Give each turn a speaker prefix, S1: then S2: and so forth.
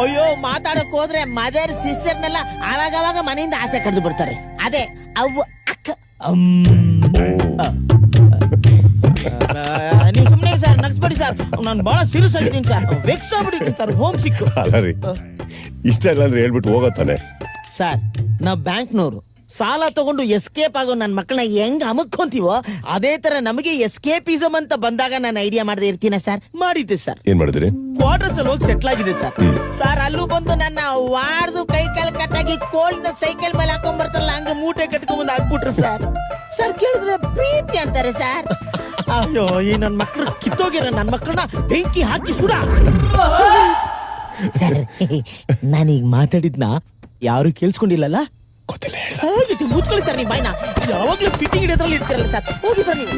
S1: ಅಯ್ಯೋ ಮಾತಾಡಕ್ ಹೋದ್ರೆ ಮದರ್ ಸಿಸ್ಟರ್ನೆಲ್ಲ ಆವಾಗ ಮನೆಯಿಂದ ಆಚೆ ಕರೆದು ಬಿಡ್ತಾರೆ. ಅದೇ ಅವು ಅಕ್ಕ. ನೀವು ಸುಮ್ಮನೆ ಸರ್ ನಗ್ಸ್ಬೇಡಿ ಸರ್, ನಾನು ಬಹಳ ಸೀರಿಯಸ್ ಆಗಿದ್ದೀನಿ ಸರ್. ವೆಕ್ಸ್ ಆಗ್ಬಿಟ್ಟಿದ್ದೀನಿ ಸರ್, ಹೋಮ್ ಸಿಕ್ಕು.
S2: ಅಲ್ಲ ರೀ, ಇಷ್ಟ ಇಲ್ಲ ಅಂದ್ರೆ ಹೇಳ್ಬಿಟ್ಟು ಹೋಗತ್ತಾನೆ.
S1: ಸರ್ ನಾವ್ ಬ್ಯಾಂಕ್ನವರು ಸಾಲ ತಗೊಂಡು ಎಸ್ಕೇಪ್ ಆಗೋ ನನ್ನ ಮಕ್ಕಳನ್ನ ಹೆಂಗ್ ಅಮಕ್ಕೊಂತೀವೋ ಅದೇ ತರ ನಮಗೆ ಎಸ್ಕೇಪಿಸಮ್ ಅಂತ ಬಂದಾಗ ನಾನು ಐಡಿಯಾ ಮಾಡದೆ ಇರ್ತೀನ ಸರ್. ಮಾಡಿದ್ದೆ ಸರ್.
S2: ಏನ್ ಮಾಡಿದ್ರಿ?
S1: ಕ್ವಾರ್ಟರ್ಸ್ ಅಲ್ಲಿ ಹೋಗಿ ಸೆಟ್ಲ್ ಆಗಿದೆ ಸರ್. ಸರ್ ಅಲ್ಲೂ ಬಂದು ನನ್ನ ವಾರ್ದು ಕೈ ಕಾಲು ಕಟ್ಟಾಗಿ ಕೋಲ್ನ ಸೈಕಲ್ ಮೇಲೆ ಹಾಕೊಂಡ್ ಬರ್ತಾರಲ್ಲ ಹಂಗ ಮೂಟೆ ಕಟ್ಕೊಂಡ್ ಬಂದು ಹಾಕ್ಬಿಟ್ರು ಸರ್. ಸರ್ ಕೇಳಿದ್ರೆ ಪ್ರೀತಿ ಅಂತಾರೆ ಸರ್. ಅಯ್ಯೋ ಈ ನನ್ ಮಕ್ಳು ಕಿತ್ತೋಗಿರ ನನ್ ಮಕ್ಕಳನ್ನ ಬೆಂಕಿ ಹಾಕಿ ಸುಡ. ಸರ್ ನಾನೀಗ ಮಾತಾಡಿದ್ನ ಯಾರು ಕೇಳಿಸ್ಕೊಂಡಿಲ್ಲಲ್ಲ?
S2: ಗೊತ್ತಿಲ್ಲ.
S1: ಮುಚ್ಕೊಳ್ಳಿ ಸರ್ ನೀವು ಬಾಯ್ನ. ಯಾವಾಗ್ಲೂ ಫಿಟ್ಟಿಂಗ್ ಹಿಡಿಯೋದ್ರಲ್ಲಿ ಇರ್ತೀರಲ್ಲ ಸರ್. ಹೋಗಿ ಸರ್ ನೀವು.